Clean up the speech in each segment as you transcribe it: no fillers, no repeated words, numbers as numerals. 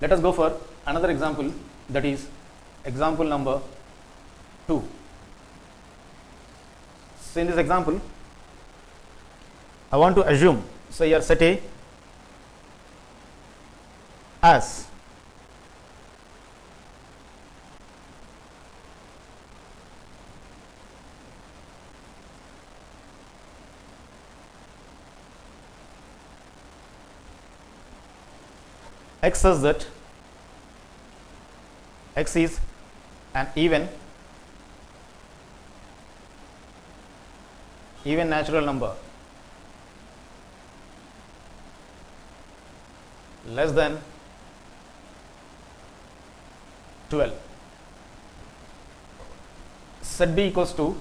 Let us go for another example, that is example number 2. So in this example, I want to assume, so here set A as x such that x is an even natural number less than 12. Set B equals to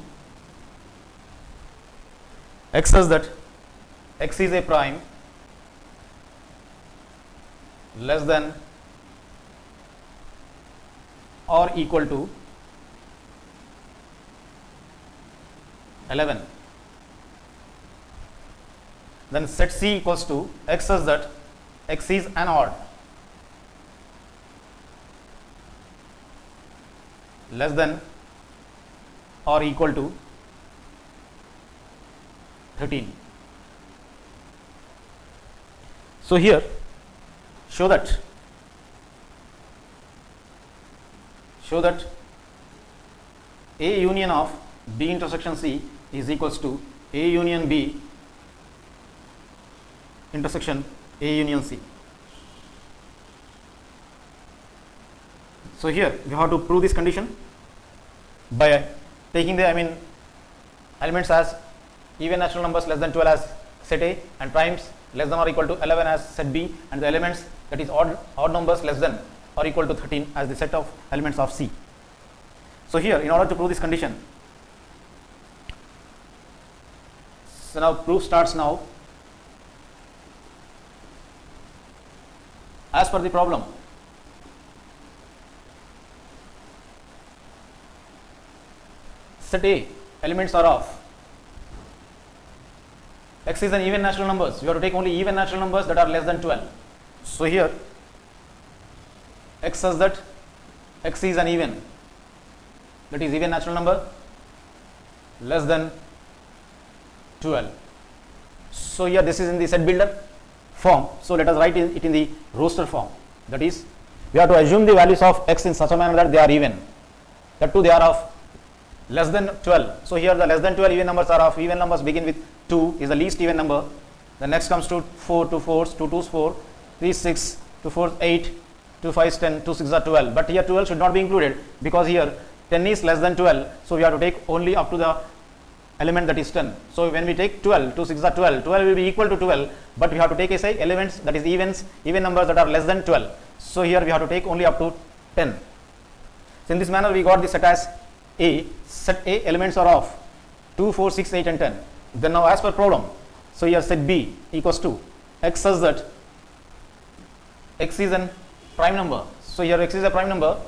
x such that x is a prime less than or equal to 11. Then set C equals to x such that x is an odd less than or equal to 13. So here show that A union of B intersection C is equals to A union B intersection A union C. So here we have to prove this condition by taking the elements as even natural numbers less than 12 as set A, and primes less than or equal to 11 as set B, and the elements that is odd numbers less than or equal to 13 as the set of elements of C. So here, in order to prove this condition, so now proof starts now. As per the problem, set A elements are of x is an even natural numbers. You have to take only even natural numbers that are less than 12. So here x says that x is an even, that is even natural number less than 12. So here this is in the set builder form. So let us write it in the roster form. That is, we have to assume the values of x in such a manner that they are even. That too they are of less than 12. So here the less than 12 even numbers are of even numbers begin with 2 is the least even number. The next comes to 4, 2 4s, 2 2s 4, 3 6, 2 4 8, 2 5 10, 2 6 are 12. But here 12 should not be included because here 10 is less than 12. So we have to take only up to the element that is 10. So when we take 12, 2 6 are 12, 12 will be equal to 12, but we have to take elements that is even numbers that are less than 12. So here we have to take only up to 10. So in this manner we got the set as A. Set A elements are of 2, 4, 6, 8 and 10. Then now as per problem, so here set B equals to x such that x is a prime number. So here x is a prime number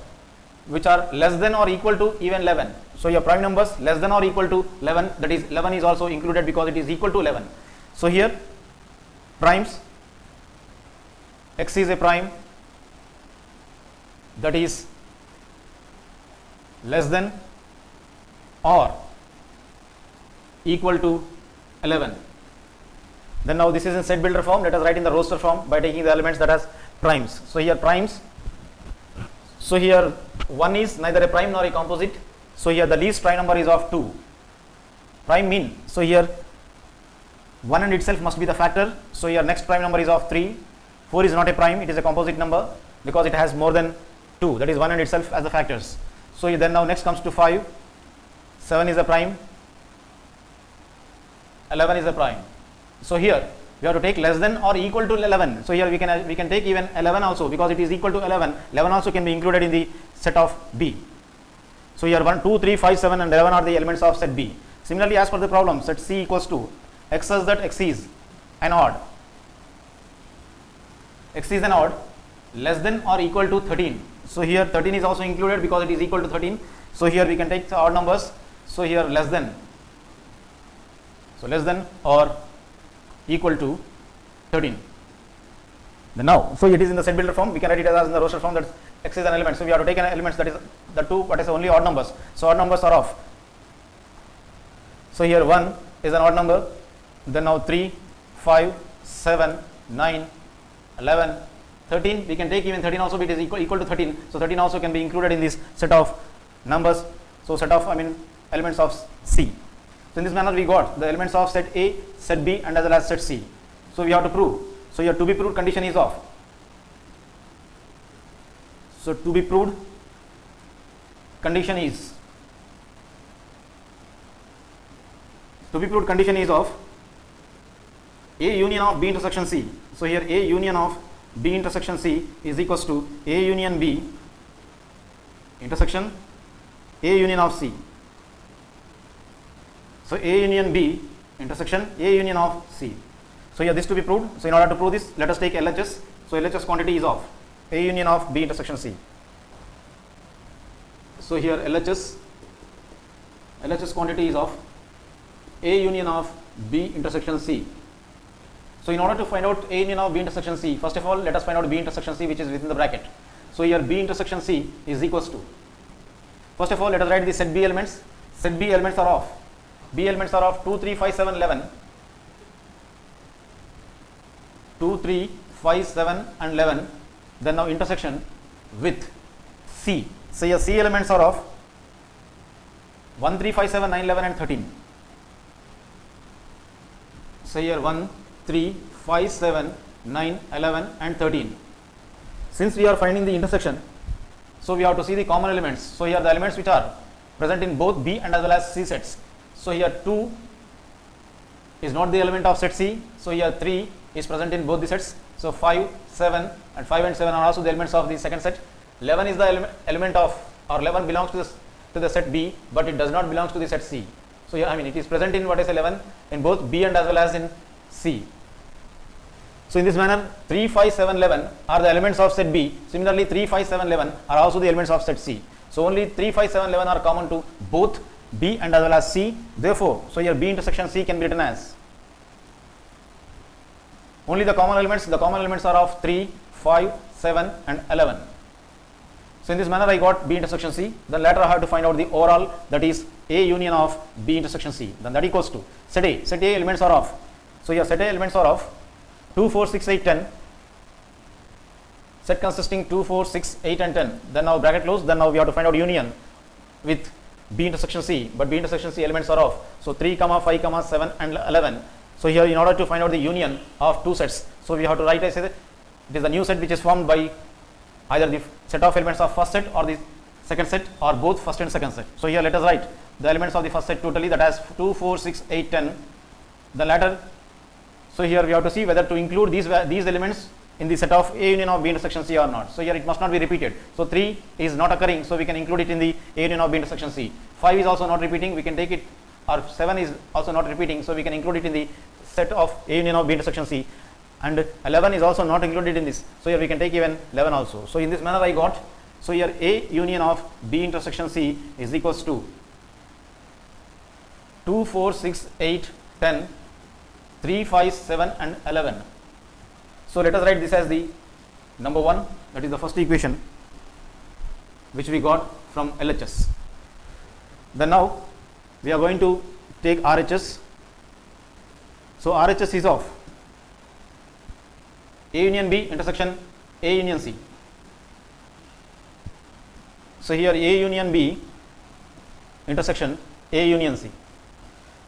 which are less than or equal to even 11. So your prime numbers less than or equal to 11, that is 11 is also included because it is equal to 11. So here primes, x is a prime that is less than or equal to 11. Then now this is in set builder form. Let us write in the roster form by taking the elements that has primes. So here primes, so here 1 is neither a prime nor a composite. So here the least prime number is of 2. Prime mean, so here 1 and itself must be the factor. So here next prime number is of 3. 4 is not a prime, it is a composite number because it has more than 2, that is 1 and itself as the factors. So then now next comes to 5, 7 is a prime, 11 is a prime. So here we have to take less than or equal to 11. So here we can take even 11 also because it is equal to 11. 11 also can be included in the set of B. So here 1, 2, 3, 5, 7 and 11 are the elements of set B. Similarly, as per the problem, set C equals to x such that x is an odd. X is an odd less than or equal to 13. So here 13 is also included because it is equal to 13. So here we can take the odd numbers. So here less than. So less than or equal to 13. Then now, so it is in the set builder form, we can write it as in the roster form, that x is an element. So we have to take an element that is the two, what is only odd numbers. So odd numbers are off. So here 1 is an odd number, then now 3, 5, 7, 9, 11, 13, we can take even 13 also, it is equal to 13. So 13 also can be included in this set of numbers. So set of, elements of C. So in this manner we got the elements of set A, set B and as well as set C. So we have to prove. So your to be proved condition is off. So to be proved condition is of A union of B intersection C. So here A union of B intersection C is equals to A union B intersection A union of C. So A union B intersection A union of C. So here this to be proved. So in order to prove this, let us take LHS. So LHS quantity is of A union of B intersection C. So here LHS quantity is of A union of B intersection C. So in order to find out A union of B intersection C, first of all let us find out B intersection C, which is within the bracket. So here B intersection C is equals to, first of all let us write the set B elements. Set B elements are of, B elements are of 2, 3, 5, 7, 11. 2, 3, 5, 7 and 11. Then now intersection with C. So your C elements are of 1, 3, 5, 7, 9, 11 and 13. So here 1, 3, 5, 7, 9, 11 and 13. Since we are finding the intersection, so we have to see the common elements. So here the elements which are present in both B and as well as C sets. So here 2 is not the element of set C. So here 3 is present in both the sets. So 5, 7 and 5 and 7 are also the elements of the second set. 11 is the element of, or 11 belongs to the set B, but it does not belong to the set C. So here, it is present in what is 11 in both B and as well as in C. So in this manner 3, 5, 7, 11 are the elements of set B. Similarly 3, 5, 7, 11 are also the elements of set C. So only 3, 5, 7, 11 are common to both B and as well as C. Therefore, so here B intersection C can be written as only the common elements are of 3, 5, 7 and 11. So in this manner I got B intersection C. Then later I have to find out the overall, that is A union of B intersection C. Then that equals to set A. Set A elements are of, so here set A elements are of 2, 4, 6, 8, 10. Set consisting 2, 4, 6, 8 and 10. Then now bracket close. Then now we have to find out union with B intersection C. But B intersection C elements are of, so 3, 5, 7 and 11. So here in order to find out the union of two sets, so we have to write as it is a new set which is formed by either the set of elements of first set or the second set or both first and second set. So here let us write the elements of the first set totally, that has 2, 4, 6, 8, 10. The latter, so here we have to see whether to include these elements in the set of A union of B intersection C or not. So here it must not be repeated. So 3 is not occurring, so we can include it in the A union of B intersection C. 5 is also not repeating, we can take it, or 7 is also not repeating, so we can include it in the set of A union of B intersection C. And 11 is also not included in this, so here we can take even 11 also. So in this manner I got, so here A union of B intersection C is equals to 2, 4, 6, 8, 10, 3, 5, 7 and 11. So let us write this as the number 1, that is the first equation which we got from LHS. Then now we are going to take RHS. So RHS is of A union B intersection A union C. So here A union B intersection A union C.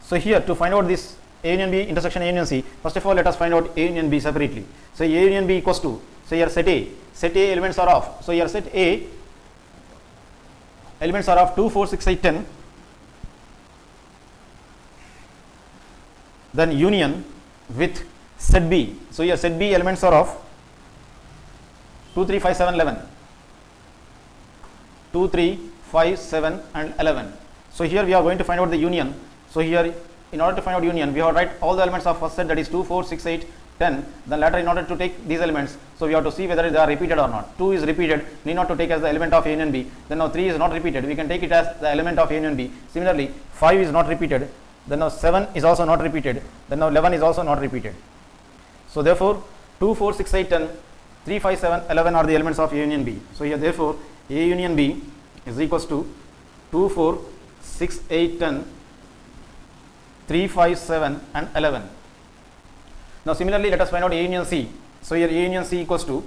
So here to find out this A union B intersection A union C, first of all let us find out A union B separately. So A union B equals to, so here set A elements are of, so here set A elements are of 2, 4, 6, 8, 10. Then union with set B. So here set B elements are of 2, 3, 5, 7, 11. 2, 3, 5, 7 and 11. So here we are going to find out the union. So here in order to find out union, we have to write all the elements of first set, that is 2, 4, 6, 8, 10. Then later in order to take these elements, so we have to see whether they are repeated or not. 2 is repeated, need not to take as the element of A union B. Then now 3 is not repeated, we can take it as the element of A union B. Similarly 5 is not repeated, then now 7 is also not repeated, then now 11 is also not repeated. So therefore 2, 4, 6, 8, 10 3, 5, 7, 11 are the elements of A union B. So here therefore A union B is equals to 2, 4, 6, 8, 10, 3, 5, 7 and 11. Now similarly let us find out A union C. So here A union C equals to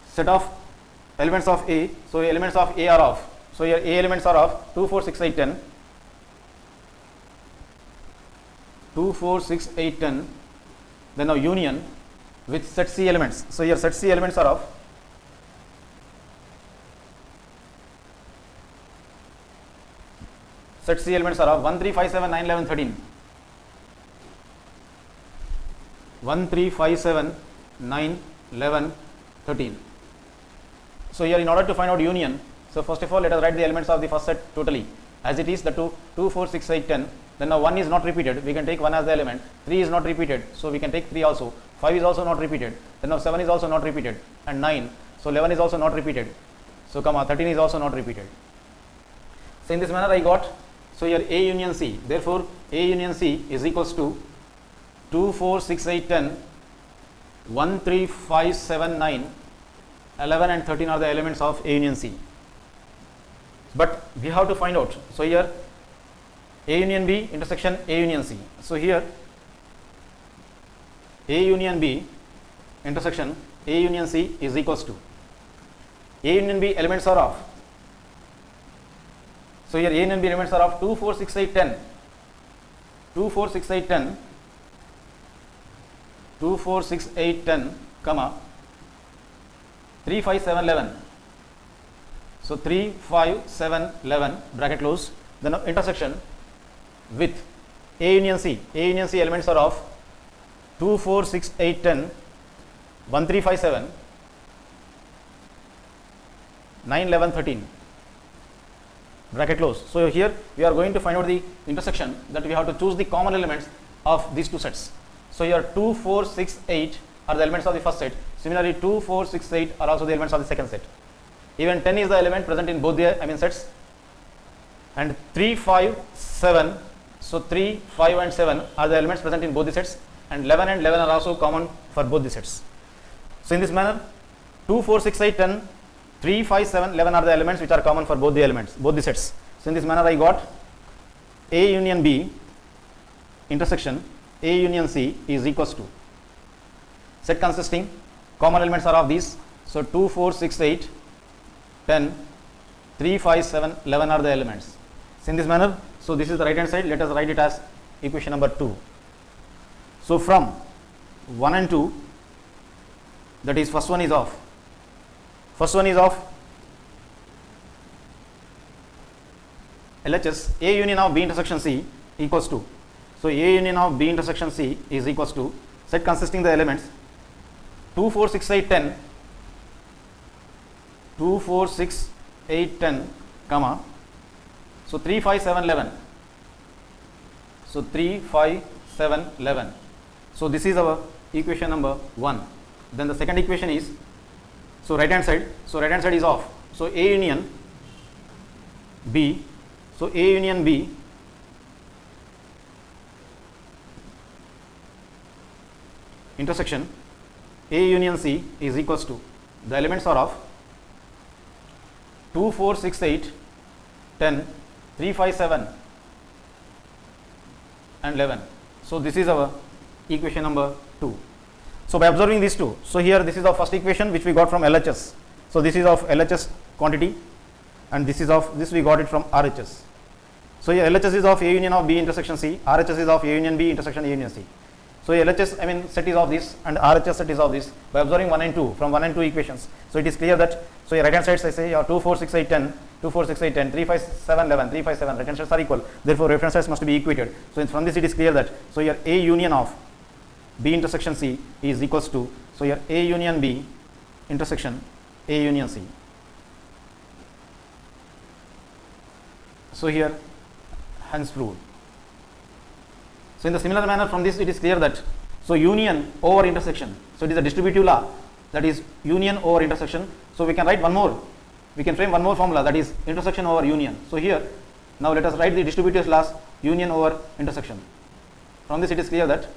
set of elements of A. So elements of A are of. So here A elements are of 2, 4, 6, 8, 10. 2, 4, 6, 8, 10. Then now union with set C elements. So here set C elements are of set C elements are of 1, 3, 5, 7, 9, 11, 13. 1, 3, 5, 7, 9, 11, 13. So here in order to find out union, so first of all let us write the elements of the first set totally as it is the 2, 4, 6, 8, 10. Then now 1 is not repeated, we can take 1 as the element. 3 is not repeated, so we can take 3 also. 5 is also not repeated. Then now 7 is also not repeated and 9. So 11 is also not repeated. So 13 is also not repeated. So in this manner I got, so here A union C. Therefore A union C is equals to 2, 4, 6, 8, 10, 1, 3, 5, 7, 9, 11 and 13 are the elements of A union C. But we have to find out. So here A union B intersection A union C. So here A union B intersection A union C is equals to A union B elements are of. So here A union B elements are of 2, 4, 6, 8, 10. 2, 4, 6, 8, 10. 2, 4, 6, 8, 10, comma 3, 5, 7, 11. So 3, 5, 7, 11 bracket close. Then intersection with A union C. A union C elements are of 2, 4, 6, 8, 10, 1, 3, 5, 7, 9, 11, 13 bracket close. So here we are going to find out the intersection, that we have to choose the common elements of these two sets. So here 2, 4, 6, 8 are the elements of the first set. Similarly 2, 4, 6, 8 are also the elements of the second set. Even 10 is the element present in both the sets. And 3, 5, 7. So 3, 5 and 7 are the elements present in both the sets. And 11 and 11 are also common for both the sets. So in this manner 2, 4, 6, 8, 10, 3, 5, 7, 11 are the elements which are common for both the elements, both the sets. So in this manner I got A union B intersection A union C is equals to set consisting common elements are of these. So 2, 4, 6, 8, 10, 3, 5, 7, 11 are the elements. So in this manner, so this is the right hand side, let us write it as equation number 2. So from 1 and 2, that is first one is of LHS A union of B intersection C equals to, so A union of B intersection C is equals to set consisting the elements 2, 4, 6, 8, 10, 2, 4, 6, 8, 10, comma, so 3, 5, 7, 11. So 3, 5, 7, 11. So this is our equation number 1. Then the second equation is, so right hand side is of. So A union B, so A union B intersection A union C is equals to, the elements are of 2, 4, 6, 8, 10, 3, 5, 7 and 11. So this is our equation number 2. So by observing these two, so here this is the first equation which we got from LHS. So this is of LHS quantity and this is of, this we got it from RHS. So here LHS is of A union of B intersection C, RHS is of A union B intersection A union C. So LHS set is of this and RHS set is of this. By observing 1 and 2 from 1 and 2 equations, so it is clear that, so right hand sides I say 2, 4, 6, 8, 10, 2, 4, 6, 8, 10, 3, 5, 7, 11, 3, 5, 7, right hand sides are equal, therefore reference sides must be equated. So from this it is clear that, so here A union of B intersection C is equals to, so here A union B intersection A union C. So here hence proved. So in the similar manner from this it is clear that, so union over intersection, so it is a distributive law, that is union over intersection. So we can write one more, we can frame one more formula, that is intersection over union. So here now let us write the distributive laws union over intersection. From this it is clear that